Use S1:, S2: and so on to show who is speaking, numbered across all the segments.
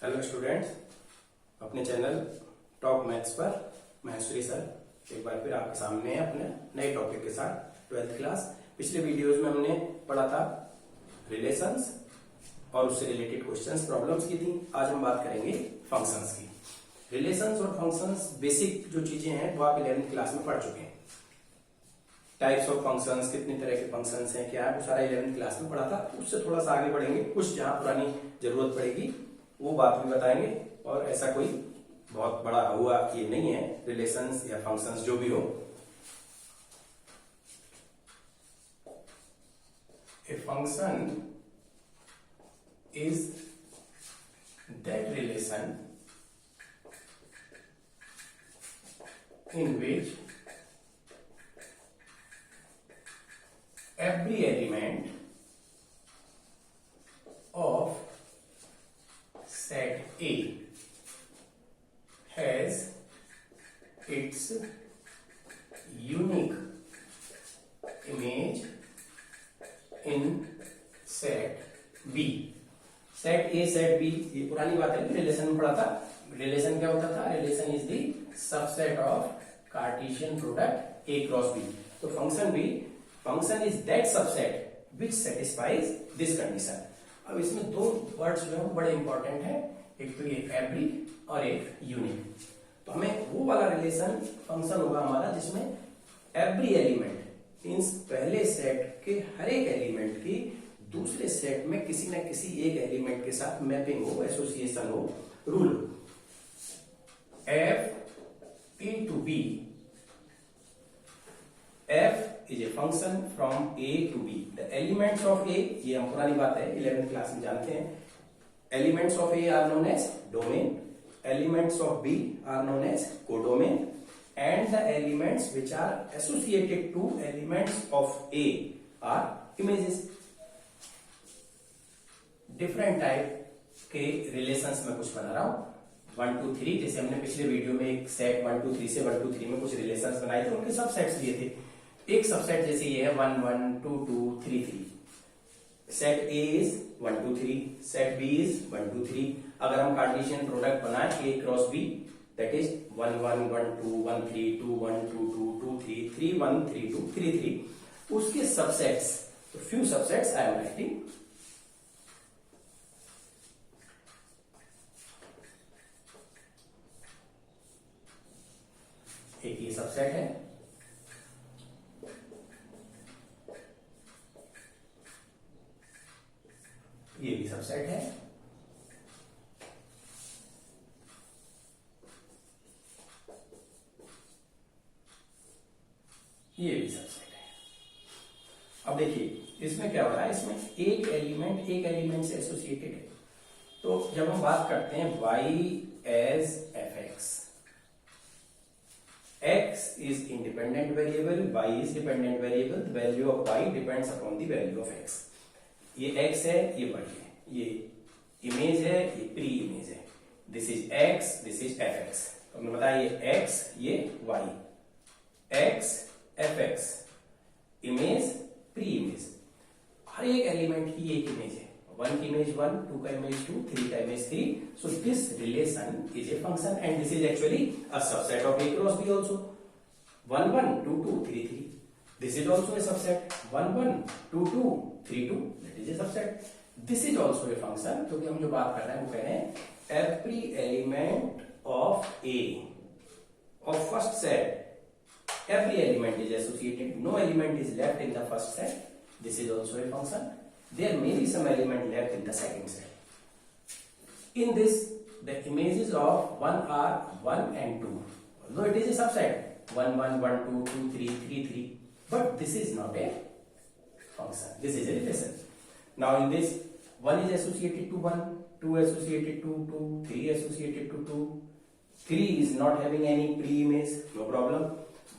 S1: Hello students, अपने channel talk maths पर Maheshwari sir एक बार फिर आपके सामने है अपने नए टॉपिक के साथ 12th क्लास। पिछले वीडियोस में हमने पढ़ा था रिलेशंस और उससे रिलेटेड क्वेश्चंस प्रॉब्लम्स की थी। आज हम बात करेंगे फंक्शंस की। रिलेशंस और फंक्शंस बेसिक जो चीजें हैं वो आप 11th क्लास में पढ़ चुके हैं। टाइप्स ऑफ फंक्शंस, कितनी तरह के फंक्शंस हैं, क्या है, वो सारा 11th क्लास में पढ़ा था। उससे थोड़ा सा आगे बढ़ेंगे, कुछ जहां पुरानी जरूरत पड़ेगी वो बात भी बताएंगे। और ऐसा कोई बहुत बड़ा हुआ ये नहीं है, रिलेशंस या फंक्शंस जो भी हो। A function is that relation in which every element of set A has its unique image in set B। Set A set B, ये पुरानी बात है, रिलेशन में पढ़ा था। रिलेशन क्या होता था? Relation is the subset of Cartesian product A cross B। तो function is that subset which satisfies this condition. अब इसमें दो वर्ड्स जो है वो बड़े इंपॉर्टेंट है, एक तो ये एवरी और एक यूनिक। तो हमें वो वाला रिलेशन फंक्शन होगा हमारा जिसमें एवरी एलिमेंट मींस पहले सेट के हर एक एलिमेंट की दूसरे सेट में किसी न किसी एक एलिमेंट के साथ मैपिंग हो, एसोसिएशन हो, रूल हो। F into B, f is a function from A to B. The elements of A, ये हम पुरानी बात है 11th क्लास में जानते हैं। Elements of A are known as domain, elements of B are known as codomain, and the elements which are associated to elements of A are images। Different type के relations में कुछ बना रहा हूं। 1 2 3, जैसे हमने पिछले वीडियो में एक सेट 1 2 3 से 1 2 3 में कुछ रिलेशंस बनाए थे, उनके सब सेट्स दिए थे। एक सबसेट जैसे ये है 1 1 2 2 3 3। Set A is 1 2 3, set B is 1 2 3। अगर हम कार्टेशियन प्रोडक्ट बनाए A cross B, that is 1 1 1 2 1 3 2 1 2 2 2 3 3 1 3 2 3 3। उसके सबसेट्स, तो few subsets I am writing. एक ये सबसेट है, ये भी सबसेट है, ये भी सबसेट है। अब देखिए इसमें क्या हो रहा है, इसमें एक एलिमेंट से एसोसिएटेड है। तो जब हम बात करते हैं y as fx, x is independent variable, y is dependent variable, the value of y depends upon the value of x। ये x है, ये y है, ये इमेज है, ये प्री इमेज है। This is x, this is fx। तो हमने बताया ये x, ये y, x fx, image pre image. हर एक एलिमेंट की एक इमेज है, 1 की इमेज 1, 2 का इमेज 2, 3 का image 3। So this relation is a function and this is actually a subset of A cross B also। 1 1 2 2 3 3, this is also a subset। 1 1 2 2 3 2, that is a subset। this is also a function, क्योंकि हम जो बात कर रहे हैं वो कह रहे हैं every element of A of first set, every element is associated, no element is left in the first set, this is also a function। there may be some element left in the second set। in this the images of 1 are 1 and 2, although it is a subset 1 1 1 2 2 3 3 3, but this is not a function, this is a relation। now in this 1 is associated to 1, 2 associated to 2, 3 associated to 2, 3 is not having any pre-image, no problem।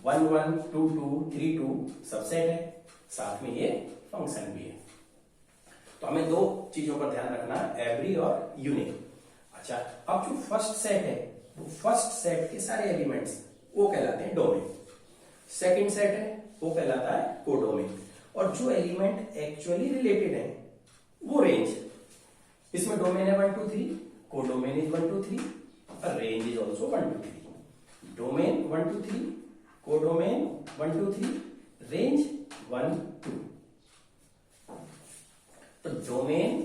S1: 1 1 2 2 3 2 subset है, साथ में ये function भी है। तो हमें दो चीजों पर ध्यान रखना है, एवरी और यूनिक। अच्छा, अब जो फर्स्ट सेट है वो फर्स्ट सेट के सारे एलिमेंट्स वो कहलाते हैं डोमेन। सेकंड सेट है वो कहलाता है कोडोमेन। और जो एलिमेंट एक्चुअली रिलेटेड है वो रेंज। इसमें डोमेन है 1 2 3, codomain is 1 to 3, और range is also 1 to 3. Domain 1 to 3, codomain 1 to 3, range 1 2. तो डोमेन,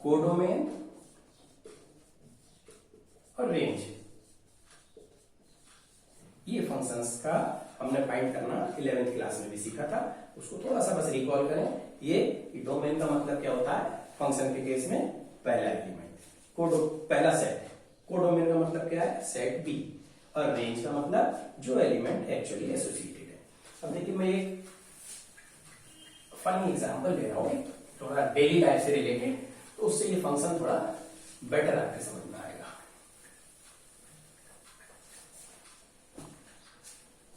S1: कोडोमेन और रेंज, ये फंक्शंस का हमने फाइंड करना 11th क्लास में भी सीखा था, उसको थोड़ा सा बस रिकॉल करें. ये डोमेन का मतलब क्या होता है फंक्शन के केस में, पहला एलिमेंट, पहला सेट. कोडोमेन का मतलब क्या है, सेट बी. और रेंज का मतलब जो एलिमेंट एक्चुअली एसोसिएटेड है. अब देखिए मैं एक फनी एग्जांपल दे रहा हूं, थोड़ा डेली लाइफ से रिलेटेड, तो उससे ये फंक्शन थोड़ा बेटर आपके समझ में आएगा.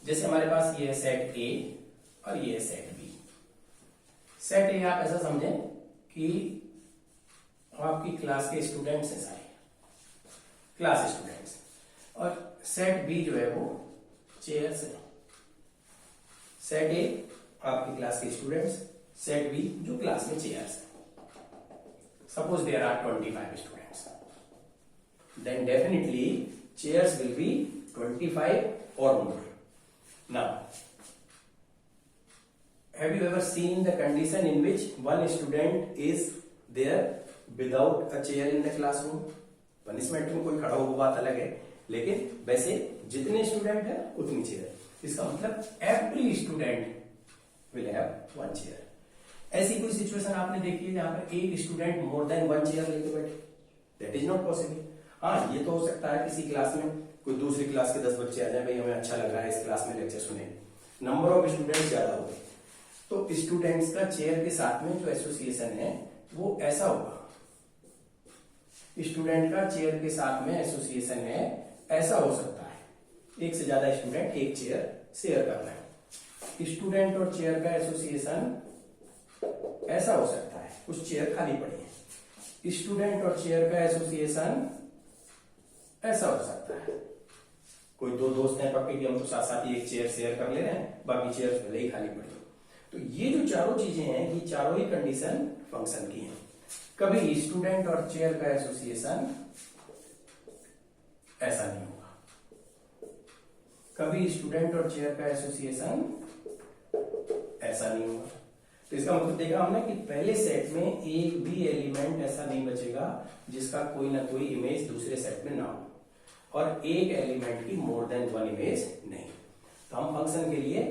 S1: जैसे हमारे पास ये है सेट ए और ये है सेट बी. सेट ए आप ऐसा समझें कि आपकी क्लास के स्टूडेंट्स हैं, सारे क्लास स्टूडेंट्स, और सेट बी जो है वो चेयर्स है. सेट ए आपकी क्लास के स्टूडेंट्स, सेट बी जो क्लास में चेयर्स है. Suppose there are 25 students, then definitely chairs will be 25 or more. Now, have you ever seen the condition in which one student is there without a chair in the classroom? Punishment में कोई खड़ा हुआ बात अलग है, लेकिन वैसे जितने स्टूडेंट है उतनी चेयर. इसका मतलब every student will have 1 chair. ऐसी कोई सिचुएशन आपने देखी है जहां पर एक स्टूडेंट मोर देन 1 चेयर लेके बैठे? That is not possible. हाँ, ये तो हो सकता है किसी क्लास में कोई दूसरी क्लास के 10 बच्चे आ जाए, भाई हमें अच्छा लग रहा है इस क्लास में लेक्चर सुने, नंबर ऑफ स्टूडेंट्स ज्यादा हो गए, तो स्टूडेंट्स का चेयर के साथ में जो एसोसिएशन है वो ऐसा होगा. स्टूडेंट का चेयर के साथ में एसोसिएशन है ऐसा हो सकता है, एक से ज्यादा स्टूडेंट एक चेयर शेयर कर रहे हैं. स्टूडेंट और चेयर का एसोसिएशन ऐसा हो सकता है, कुछ चेयर खाली पड़ी है. स्टूडेंट और चेयर का एसोसिएशन ऐसा हो सकता है, कोई दो दोस्त हैं पक्के कि हम तो साथ साथ ही एक चेयर शेयर कर ले रहे हैं, बाकी चेयर भले ही खाली पड़ी. तो ये जो चारों चीजें हैं, ये चारों ही कंडीशन फंक्शन की हैं. कभी स्टूडेंट और चेयर का एसोसिएशन ऐसा नहीं होगा, कभी स्टूडेंट और चेयर का एसोसिएशन ऐसा नहीं होगा. तो इसका मतलब देखा हमने कि पहले सेट में एक भी एलिमेंट ऐसा नहीं बचेगा जिसका कोई ना कोई इमेज दूसरे सेट में ना हो, और एक एलिमेंट की मोर देन 1 इमेज नहीं. तो हम फंक्शन के लिए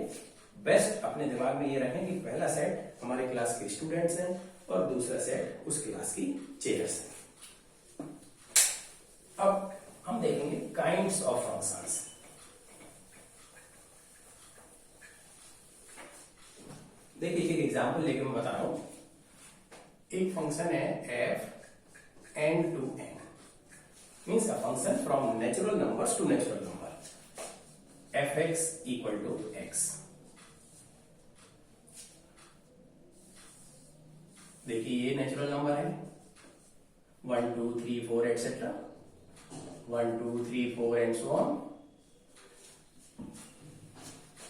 S1: बेस्ट अपने दिमाग में ये रखें कि पहला सेट हमारे क्लास के स्टूडेंट्स हैं और दूसरा सेट उस क्लास की चेयर्स हैं. अब हम देखेंगे काइंड्स ऑफ फंक्शंस. देखिए एक एग्जांपल लेके मैं बता रहा हूं. एक फंक्शन है f n to n, means a function from natural numbers to natural number. fx equal to x. देखिए ये नेचुरल नंबर है 1 2 3 4 etcetera 1 2 3 4 and so on.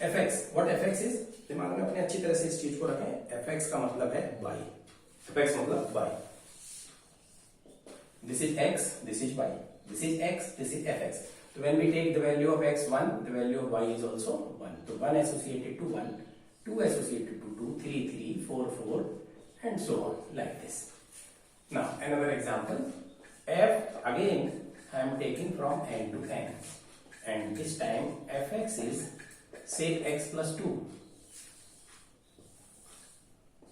S1: fx, what fx is, दिमाग में अपने अच्छी तरह से इस चीज को रखें. fx का मतलब है y, fx मतलब y. This is x, this is y, this is x, this is fx. So when we take the value of x 1, the value of y is also 1. So 1 associated to 1, 2 associated to 2, 3 3, 4 4, and so on, like this. Now another example, f again I am taking from n to n, and this time fx is say x plus 2.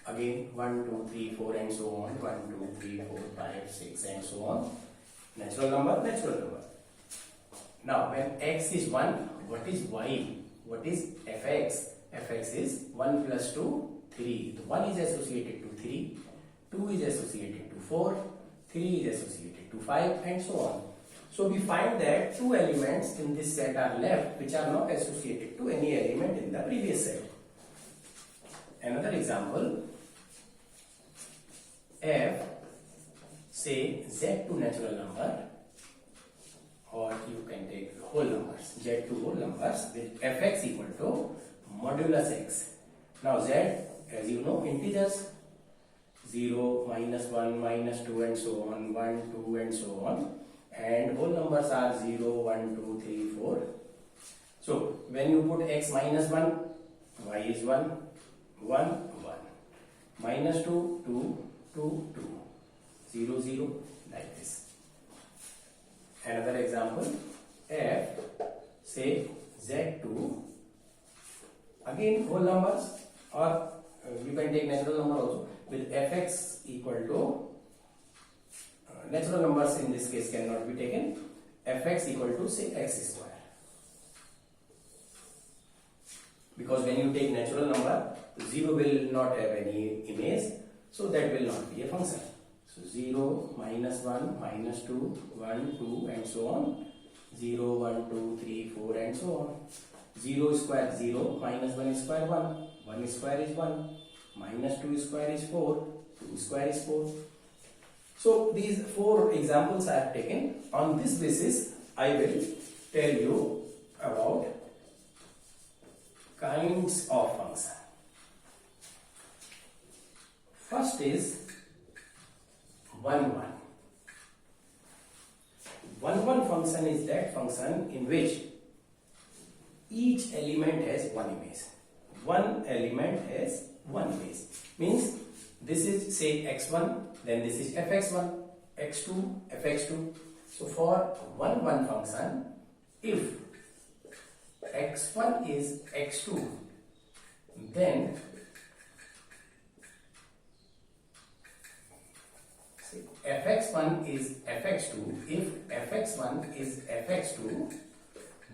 S1: Again 1 2 3 4 and so on, 1 2 3 4 5 6 and so on. Natural number, natural number. Now when x is 1, what is y, what is fx? Fx is 1 plus 2 3. So 1 is associated to 3, 2 is associated to 4, 3 is associated to 5 and so on. So we find that 2 elements in this set are left which are not associated to any element in the previous set. Another example, f say z to natural number, or you can take whole numbers, z to whole numbers, with fx equal to modulus x. Now z, as you know, integers, 0, -1, -2 and so on, 1, 2 and so on, and whole numbers are 0, 1, 2, 3, 4. So when you put x -1, y is 1, 1, 1, -2, 2, 2, 2, 0, 0, like this. Another example, f say z2, again whole numbers, or you can take natural number also, with fx equal to natural numbers in this case cannot be taken, fx equal to say x square, because when you take natural number 0 will not have any image, so that will not be a function. So 0, -1, -2, 1, 2 and so on, 0, 1, 2, 3, 4 and so on. 0 square 0, -1 square 1, 1 square is 1, -2 square is 4, 2 square is 4. So these 4 examples I have taken. On this basis I will tell you about kinds of function. First is 1, 1. 1, 1 function is that function in which each element has one image. One element has one image. Means this is say x1, then this is fx1, x2, fx2. So for 1, 1 function, if x1 is x2, then fx1 is fx2. If fx1 is fx2,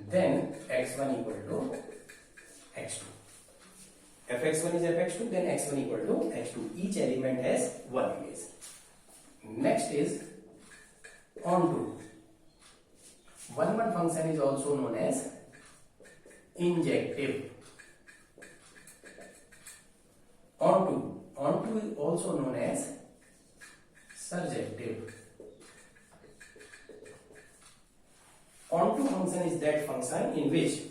S1: then x1 equal to x2. fx1 is fx2, then x1 equal to x2. Each element has one image. Next is onto. 1, 1 function is also known as injective. Onto is also known as surjective. Onto function is that function in which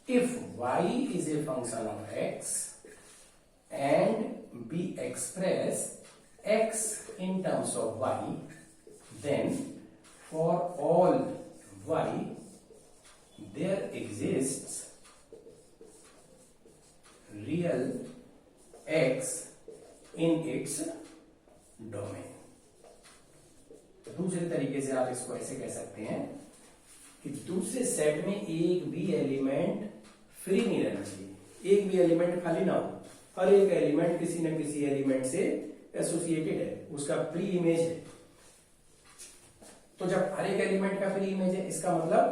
S1: if y is a function of x and we express x in terms of y, then for all y there exists real x in its domain. दूसरे तरीके से आप इसको ऐसे कह सकते हैं कि दूसरे सेट में एक भी एलिमेंट फ्री नहीं रहना चाहिए, एक भी एलिमेंट खाली ना हो, हर एक एलिमेंट किसी न किसी एलिमेंट से एसोसिएटेड है, उसका प्री इमेज है. तो जब हर एक एलिमेंट का प्री इमेज है, इसका मतलब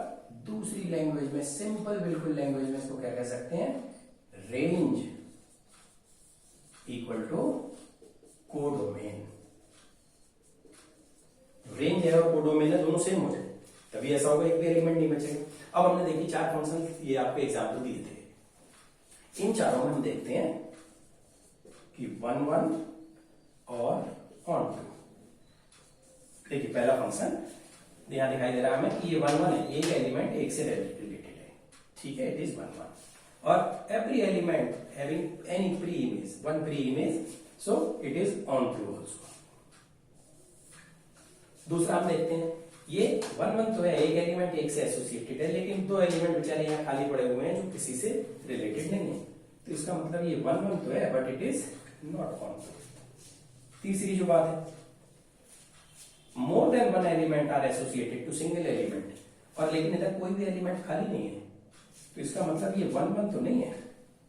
S1: दूसरी लैंग्वेज में, सिंपल बिल्कुल लैंग्वेज में इसको क्या कह सकते हैं, range equal to codomain. Range है और कोडोमेन है, दोनों सेम हो जाए, तभी ऐसा होगा एक भी एलिमेंट नहीं बचेगा. अब हमने देखी 4 फंक्शन, ये आपके एग्जाम्पल दिए थे. इन चारों में हम देखते हैं कि 1, 1 और onto. देखिए पहला फंक्शन यहां दिखाई दे रहा है हमें कि ये 1, 1 है, एक एलिमेंट एक से रिलेटेड है, ठीक है, इट इज 1, 1. और every element having any pre image, one pre image, so it is onto also. दूसरा हम देखते हैं, ये 1, 1 तो है, एक एलिमेंट एक से एसोसिएटेड है, लेकिन 2 एलिमेंट बेचारे यहाँ खाली पड़े हुए हैं जो किसी से रिलेटेड नहीं है. तो इसका मतलब ये 1, 1 तो है but it is not onto. तीसरी जो बात है, more than one element are associated to single element, और लेकिन इधर कोई भी एलिमेंट खाली नहीं है, तो इसका मतलब ये 1, 1 तो नहीं है,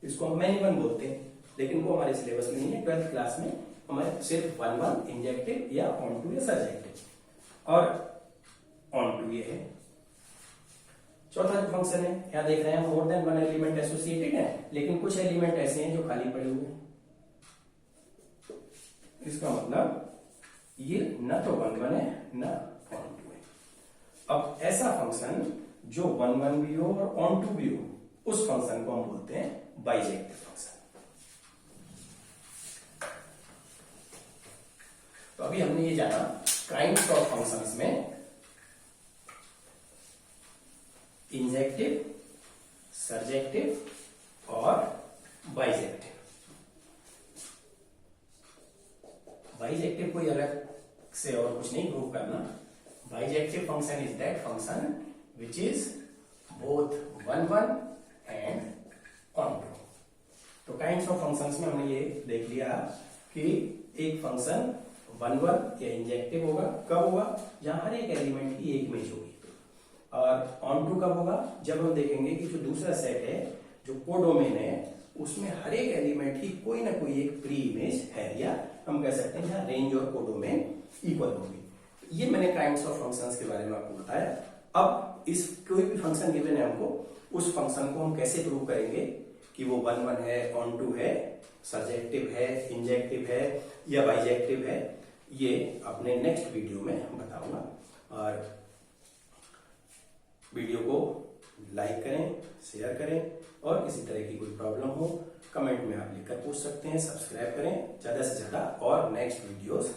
S1: इसको हम मैनी वन बोलते हैं, लेकिन वो हमारे सिलेबस में नहीं है. 12th क्लास में हमारे सिर्फ 1, 1 इंजेक्टिव या onto या सर्जेक्टिव और onto ये है. चौथा जो फंक्शन है, क्या देख रहे हैं, मोर देन वन एलिमेंट एसोसिएटेड है, लेकिन कुछ एलिमेंट ऐसे हैं जो खाली पड़े हुए हैं. इसका मतलब ये न तो 1, 1 है न onto है. अब ऐसा फंक्शन जो 1, 1 भी हो और onto भी हो, उस फंक्शन को हम बोलते हैं बाइजेक्टिव फंक्शन. तो अभी हमने ये जाना काइंड्स ऑफ फंक्शंस में इंजेक्टिव, सर्जेक्टिव और बाइजेक्टिव. बाइजेक्टिव कोई अलग से और कुछ नहीं प्रूव करना। Bijective function is that function which is both 1 1 and onto. तो काइंड्स ऑफ फंक्शंस में हमने ये देख लिया कि एक फंक्शन 1 1 या इंजेक्टिव होगा, कब होगा, जहां हर एक एलिमेंट की एक इमेज होगी। और ऑनटू कब होगा, जब हम देखेंगे कि जो दूसरा सेट है जो कोडोमेन है उसमें हर एक एलिमेंट की कोई ना कोई एक प्री इमेज है, या हम कह सकते हैं जहां रेंज और कोडोमेन इक्वल होगी। ये मैंने काइंड्स ऑफ फंक्शंस के बारे में आपको बताया। अब इस कोई भी फंक्शन गिवन है हमको, उस फंक्शन को हम कैसे प्रूव करेंगे कि वो 1 1 है, ऑनटू है, सर्जेक्टिव है, इंजेक्टिव है या बाइजेक्टिव है, ये अपने नेक्स्ट वीडियो में बताऊंगा। और वीडियो को लाइक करें, शेयर करें, और किसी तरह की कोई प्रॉब्लम हो कमेंट में आप लिखकर पूछ सकते हैं। सब्सक्राइब करें ज्यादा से ज्यादा और नेक्स्ट वीडियोस